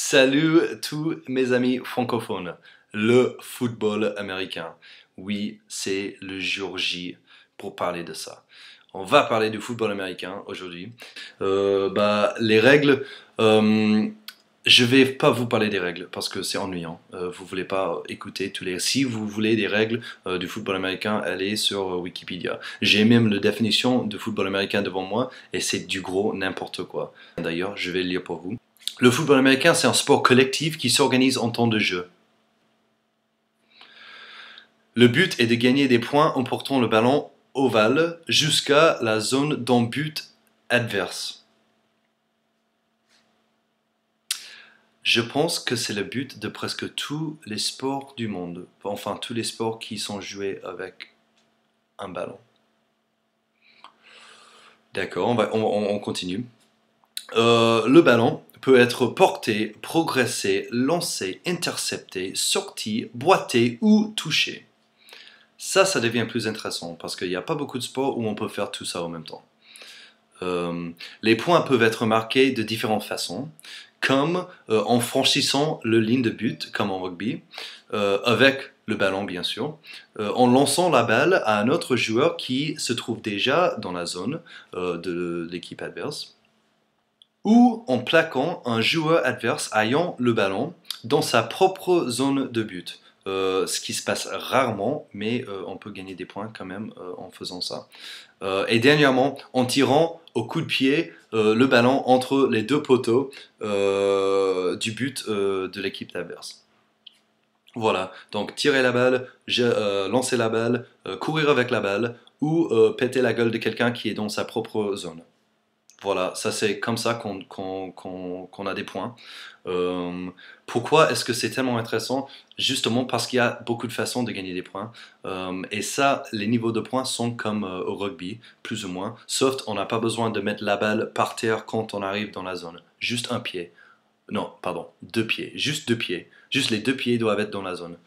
Salut tous mes amis francophones. Le football américain. Oui, c'est le jour J pour parler de ça. On va parler du football américain aujourd'hui. Les règles, je vais pas vous parler des règles parce que c'est ennuyant. Vous voulez pas écouter tous les. Si vous voulez des règles du football américain, allez sur Wikipédia. J'ai même la définition de football américain devant moi et c'est du gros n'importe quoi. D'ailleurs, je vais le lire pour vous. Le football américain, c'est un sport collectif qui s'organise en temps de jeu. Le but est de gagner des points en portant le ballon ovale jusqu'à la zone d'en-but adverse. Je pense que c'est le but de presque tous les sports du monde. Enfin, tous les sports qui sont joués avec un ballon. D'accord, on continue. Le ballon peut être porté, progressé, lancé, intercepté, sorti, boité ou touché. Ça devient plus intéressant parce qu'il n'y a pas beaucoup de sports où on peut faire tout ça en même temps. Les points peuvent être marqués de différentes façons, comme en franchissant le ligne de but, comme en rugby, avec le ballon bien sûr, en lançant la balle à un autre joueur qui se trouve déjà dans la zone de l'équipe adverse, ou en plaquant un joueur adverse ayant le ballon dans sa propre zone de but. Ce qui se passe rarement, mais on peut gagner des points quand même en faisant ça. Et dernièrement, en tirant au coup de pied le ballon entre les deux poteaux du but de l'équipe adverse. Voilà, donc tirer la balle, lancer la balle, courir avec la balle ou péter la gueule de quelqu'un qui est dans sa propre zone. Voilà, ça c'est comme ça qu'on a des points. Pourquoi est-ce que c'est tellement intéressant? Justement parce qu'il y a beaucoup de façons de gagner des points. Et ça, les niveaux de points sont comme au rugby, plus ou moins. Sauf on n'a pas besoin de mettre la balle par terre quand on arrive dans la zone. Juste un pied. Non, pardon, deux pieds. Juste deux pieds. Juste les deux pieds doivent être dans la zone.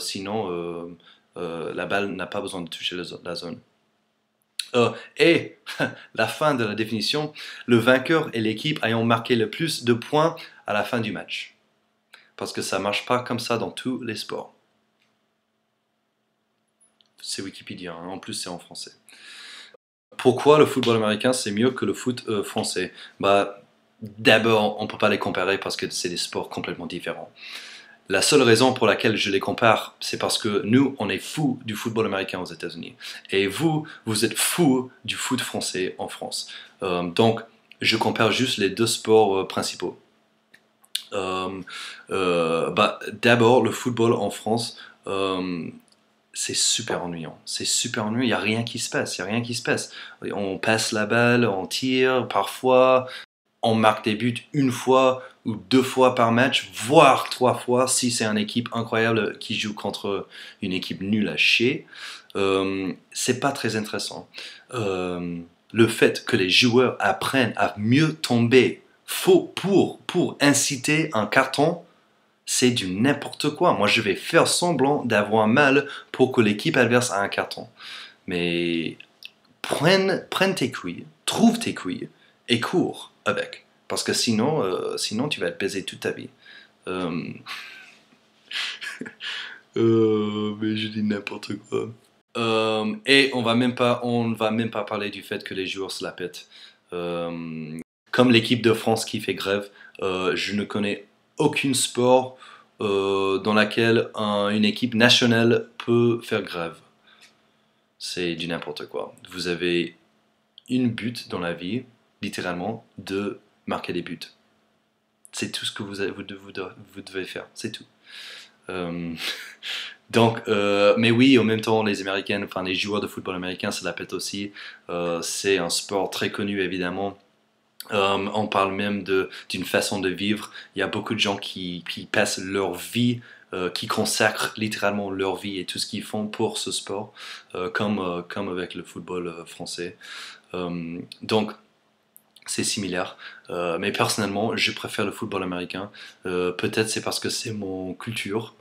Sinon, la balle n'a pas besoin de toucher la zone. Et la fin de la définition, le vainqueur est l'équipe ayant marqué le plus de points à la fin du match. Parce que ça ne marche pas comme ça dans tous les sports. C'est Wikipédia, hein. En plus c'est en français. Pourquoi le football américain c'est mieux que le foot français? D'abord, on ne peut pas les comparer parce que c'est des sports complètement différents. La seule raison pour laquelle je les compare, c'est parce que nous, on est fous du football américain aux États-Unis. Et vous êtes fous du foot français en France. Donc, je compare juste les deux sports principaux. D'abord, le football en France, c'est super ennuyant. C'est super ennuyant. Il n'y a rien qui se passe. On passe la balle, on tire parfois. On marque des buts une fois ou deux fois par match, voire trois fois si c'est une équipe incroyable qui joue contre une équipe nulle à chier. C'est pas très intéressant. Le fait que les joueurs apprennent à mieux tomber pour inciter un carton, c'est du n'importe quoi. Moi, je vais faire semblant d'avoir mal pour que l'équipe adverse a un carton. Mais prenne tes couilles, trouve tes couilles et cours avec. Parce que sinon tu vas être baisé toute ta vie. Mais je dis n'importe quoi. Et on va même pas parler du fait que les joueurs se la pètent. Comme l'équipe de France qui fait grève, je ne connais aucun sport dans lequel une équipe nationale peut faire grève. C'est du n'importe quoi. Vous avez une but dans la vie, littéralement, de marquer des buts. C'est tout ce que vous devez faire, c'est tout. Mais oui, en même temps, les Américains, enfin les joueurs de football américain, ça la pète aussi. C'est un sport très connu, évidemment. On parle même d'une façon de vivre. Il y a beaucoup de gens qui passent leur vie, qui consacrent littéralement leur vie et tout ce qu'ils font pour ce sport, comme avec le football français. Donc, c'est similaire, mais personnellement, je préfère le football américain. Peut-être c'est parce que c'est ma culture,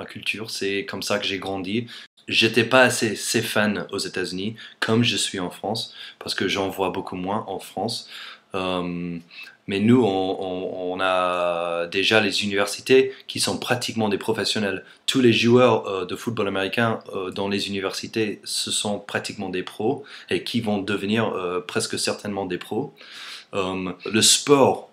c'est comme ça que j'ai grandi. J'étais pas assez fan aux États-Unis comme je suis en France, parce que j'en vois beaucoup moins en France. Mais nous, on a déjà les universités qui sont pratiquement des professionnels. Tous les joueurs de football américain dans les universités, ce sont pratiquement des pros et qui vont devenir presque certainement des pros. Le sport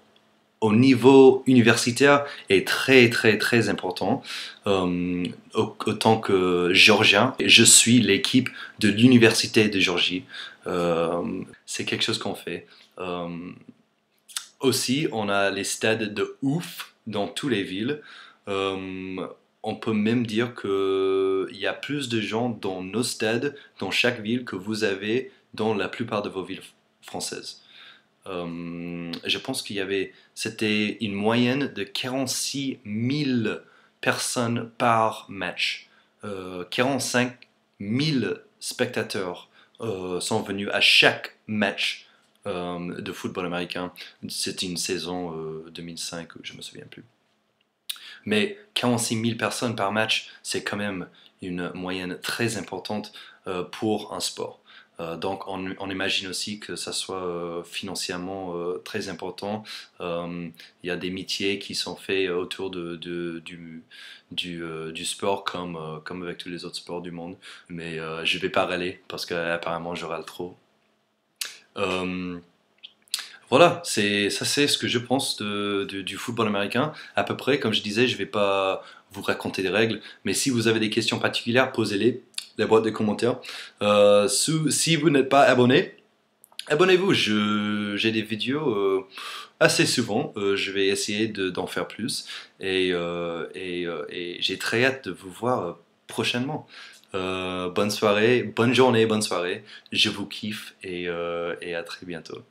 au niveau universitaire est très très très important. Autant que Géorgien, je suis l'équipe de l'université de Géorgie. C'est quelque chose qu'on fait. Aussi, on a les stades de ouf dans toutes les villes. On peut même dire qu'il y a plus de gens dans nos stades, dans chaque ville, que vous avez dans la plupart de vos villes françaises. Je pense c'était une moyenne de 46 000 personnes par match. 45 000 spectateurs sont venus à chaque match de football américain. C'était une saison 2005, je me souviens plus. Mais 46 000 personnes par match, c'est quand même une moyenne très importante pour un sport. Donc on imagine aussi que ça soit financièrement très important. Il y a des métiers qui sont faits autour du sport comme avec tous les autres sports du monde. Mais je vais pas râler parce qu'apparemment je râle trop. Euh, voilà, c'est ce que je pense du football américain. À peu près, comme je disais, je vais pas vous raconter des règles, mais si vous avez des questions particulières, posez-les, la boîte de commentaires. Si vous n'êtes pas abonné, abonnez-vous. J'ai des vidéos assez souvent. Je vais essayer d'en faire plus et j'ai très hâte de vous voir prochainement. Bonne soirée, bonne journée, bonne soirée. Je vous kiffe et à très bientôt.